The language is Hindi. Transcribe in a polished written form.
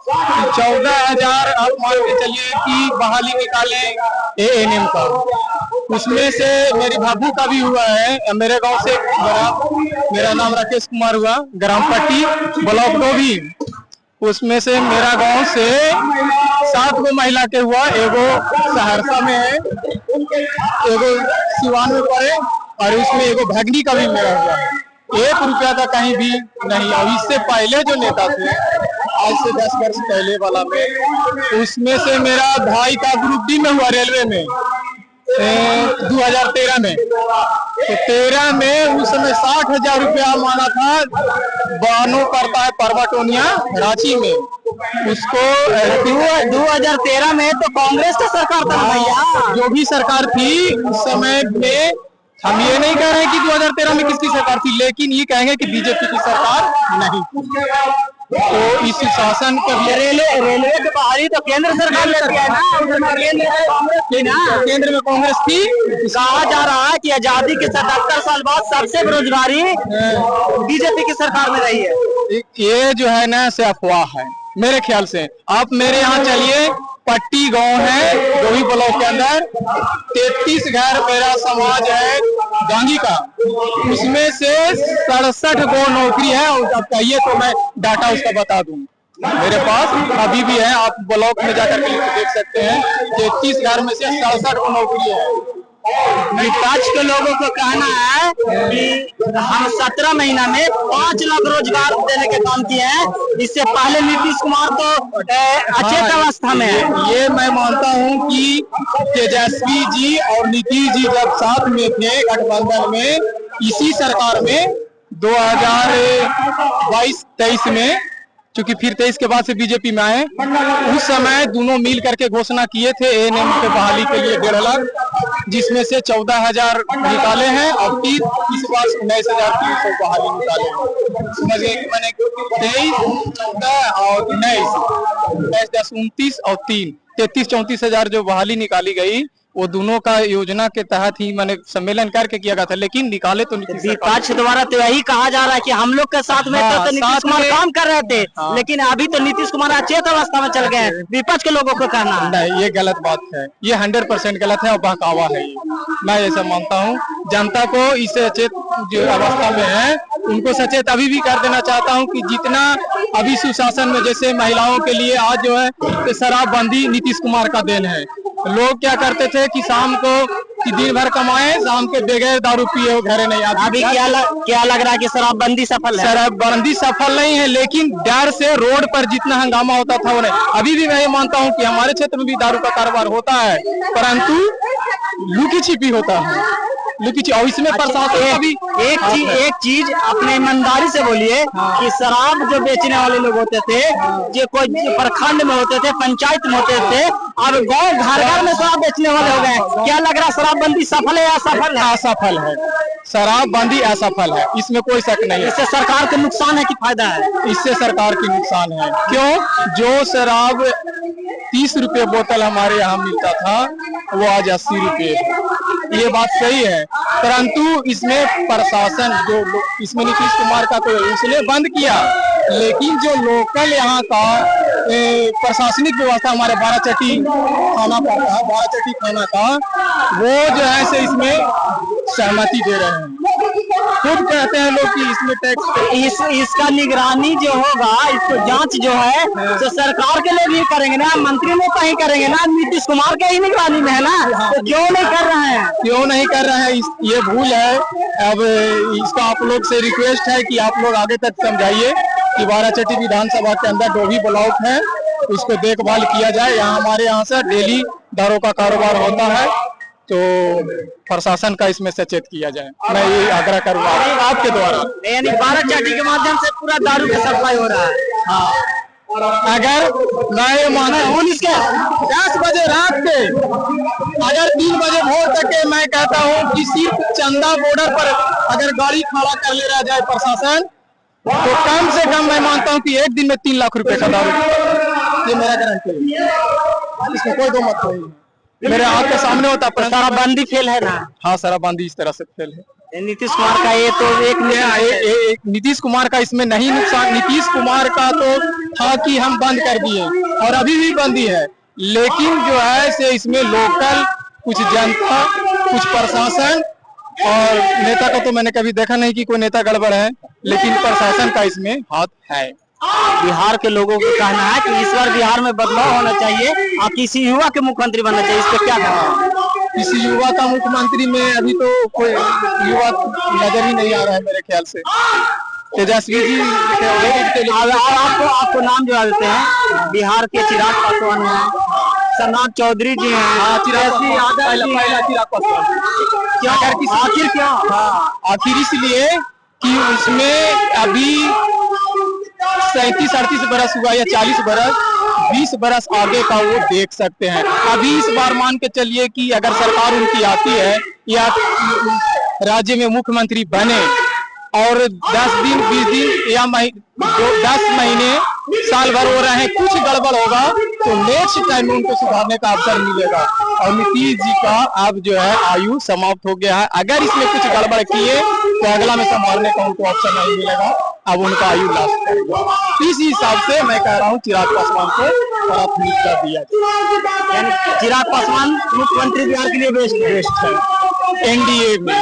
14,000 आप मान के चलिए कि बहाली निकाले एएनएम का, उसमें से मेरी भाभी का भी हुआ है। मेरे गांव से मेरा नाम राकेश कुमार हुआ, ग्राम पट्टी ब्लॉक डोभी, उसमें से मेरा गांव से 7 गो महिला के हुआ। एगो सहरसा में है, एगो सिवान में पड़े, और उसमें एगो भगनी का भी मेरा हुआ है। 1 रुपया का कहीं भी नहीं। और इससे पहले जो नेता थे, आज से 10 वर्ष पहले वाला में, उसमें से मेरा भाई का ग्रुप डी में हुआ रेलवे में 2013 में। तो 13 में उस समय 60,000 रुपया माना था। बानो पड़ता है परवाटोनिया रांची में, उसको 2013 में तो कांग्रेस का सरकार था भैया। जो भी सरकार थी उस समय में, हम ये नहीं कह रहे हैं कि 2013 में किसकी सरकार थी, लेकिन ये कहेंगे कि बीजेपी की सरकार नहीं थी। तो इस शासन के रेलवे के बाहरी तो केंद्र सरकार लेती है ना, केंद्र में कांग्रेस थी। कहा जा रहा है कि आजादी के 77 साल बाद सबसे बेरोजगारी बीजेपी की सरकार में रही है। ये जो है ना से अफवाह है मेरे ख्याल से। आप मेरे यहाँ चलिए, पट्टी गांव है डोभी ब्लॉक के अंदर, 33 घर मेरा समाज है गांगी का, उसमें से 67 गो नौकरी है। अब कहिए तो मैं डाटा उसका बता दूं, मेरे पास अभी भी है, आप ब्लॉक में जाकर के देख सकते हैं। 33 घर में से 67 गो नौकरी है। विपक्ष के लोगों को कहना है कि हम 17 महीना में 5 लाख रोजगार देने के काम किए हैं। इससे पहले नीतीश कुमार तो अचेत अवस्था में है। ये मैं मानता हूं कि तेजस्वी जी और नीतीश जी जब साथ में थे गठबंधन में, इसी सरकार में 2022-23 में, चूंकि फिर 23 के बाद से बीजेपी में आए, उस समय दोनों मिल करके घोषणा किए थे एएनएम के बहाली के लिए 1.5 लाख, जिसमें से 14,000 निकाले हैं और इस बार 19,300 बहाली निकाले हैं। समझिए कि मैंने 23, 14 और 19, 10, 29 और 3, 33-34,000 जो बहाली निकाली गई, वो दोनों का योजना के तहत ही मैंने सम्मेलन करके किया गया था, लेकिन निकाले तो विपक्ष द्वारा तो यही कहा जा रहा है कि हम लोग के साथ में तो नीतीश कुमार काम कर रहे थे, लेकिन अभी तो नीतीश कुमार अचेत अवस्था में चल गए। विपक्ष के लोगों को कहना नहीं, ये गलत बात है, ये 100% गलत है और बहकावा है। मैं ऐसा मानता हूँ। जनता को इससे अचेत जो अवस्था में है, उनको सचेत अभी भी कर देना चाहता हूँ कि जितना अभी सुशासन में, जैसे महिलाओं के लिए आज जो है शराबबंदी नीतीश कुमार का देन है। लोग क्या करते थे कि शाम को कि दिन भर कमाए, शाम के बगैर दारू पिए वो घरे नहीं आते। अभी क्या लग रहा है कि शराबबंदी सफल है? शराबबंदी सफल नहीं है, लेकिन डर से रोड पर जितना हंगामा होता था वो नहीं। अभी भी मैं ये मानता हूँ कि हमारे क्षेत्र में भी दारू का कारोबार होता है, परंतु लुकी छिपी होता है, और इसमें प्रशासन एक चीज अपने ईमानदारी से बोलिए कि शराब जो बेचने वाले लोग होते थे, जो कोई प्रखंड में होते थे, पंचायत में होते थे, अब गांव घर घर में शराब बेचने वाले हो गए। क्या लग रहा है शराबबंदी सफल है या असफल है? असफल है, शराबबंदी असफल है, इसमें कोई शक नहीं है। इससे सरकार को नुकसान है कि फायदा है? इससे सरकार की नुकसान है। क्यों? जो शराब 30 रुपए बोतल हमारे यहाँ मिलता था, वो आज 80 रुपए। ये बात सही है, परंतु इसमें प्रशासन जो इसमें नीतीश कुमार का तो इसलिए बंद किया, लेकिन जो लोकल यहाँ का प्रशासनिक व्यवस्था हमारे बाराचट्टी थाना पड़ता है, बाराचट्टी थाना का, वो जो है से इसमें सहमति दे रहे हैं। खुद कहते हैं लोग कि इसमें टैक्स, इसका निगरानी जो होगा, इसको जांच जो है तो सरकार के लोग ही करेंगे ना, मंत्री लोग कहीं करेंगे ना, नीतीश कुमार के ही निगरानी में है ना, तो क्यों नहीं कर रहे हैं? क्यों नहीं कर रहे हैं? ये भूल है। अब इसका आप लोग से रिक्वेस्ट है कि आप लोग आगे तक समझाइए कि बाराचट्टी विधानसभा के अंदर डोभी ब्लॉक है, उसको देखभाल किया जाए। यहाँ हमारे यहाँ से डेली दारू का कारोबार होता है, तो प्रशासन का इसमें सचेत किया जाए, मैं ये आग्रह करूंगा आपके द्वारा। यानी बाराचट्टी के माध्यम से पूरा दारू का सप्लाई हो रहा है। हाँ, अगर मैं माना 10 बजे रात के अगर 3 बजे भोर तक के, मैं कहता हूँ कि सिर्फ चंदा बॉर्डर पर अगर गाड़ी खड़ा कर ले रहा जाए प्रशासन, तो कम से कम मैं मानता हूँ कि एक दिन में 3 लाख रुपए का दारू, ये मेरा गारंटी है, इसमें कोई दो मत नहीं है। मेरे आंख के सामने होता है। शराबबंदी फेल है ना? हाँ, शराबबंदी इस तरह से फेल है। नीतीश कुमार का ये तो एक नीतीश कुमार का इसमें नहीं नुकसान। नीतीश कुमार का तो था कि हम बंद कर दिए और अभी भी बंद ही है, लेकिन जो है से इसमें लोकल कुछ जनता, कुछ प्रशासन और नेता का तो मैंने कभी देखा नहीं कि कोई नेता गड़बड़ है, लेकिन प्रशासन का इसमें हाथ है। बिहार के लोगों का कहना है कि इस बार बिहार में बदलाव होना चाहिए और किसी युवा के मुख्यमंत्री बनना चाहिए, इस पर क्या कहना है? किसी युवा का मुख्यमंत्री में अभी तो कोई युवा नजर ही नहीं आ रहा है मेरे ख्याल से। तेजस्वी जी आपको नाम जो देते हैं, बिहार के चिराग पासवान हैं, सरनाथ चौधरी जी हैं, आखिर क्या? आखिर इसलिए कि उसमें अभी 37-38 बरस हुआ या 40 बरस, 20 बरस आगे का वो देख सकते हैं। अभी इस बार मान के चलिए कि अगर सरकार उनकी आती है या राज्य में मुख्यमंत्री बने और 10 दिन 20 दिन या 10 महीने साल भर हो रहे हैं, कुछ गड़बड़ होगा तो नेक्स्ट टाइम में उनको सुधारने का अवसर मिलेगा। और नीतीश जी का अब जो है आयु समाप्त हो गया है। अगर इसमें कुछ गड़बड़ किए तो अगला में संभालने का उनको अवसर नहीं मिलेगा, अब उनका आयु लास्ट करेगा। इस हिसाब से मैं कह रहा हूँ चिराग पासवान को प्राथमिकता दिया जाए। यानी चिराग पासवान मुख्यमंत्री बिहार के लिए बेस्ट है एनडीए में।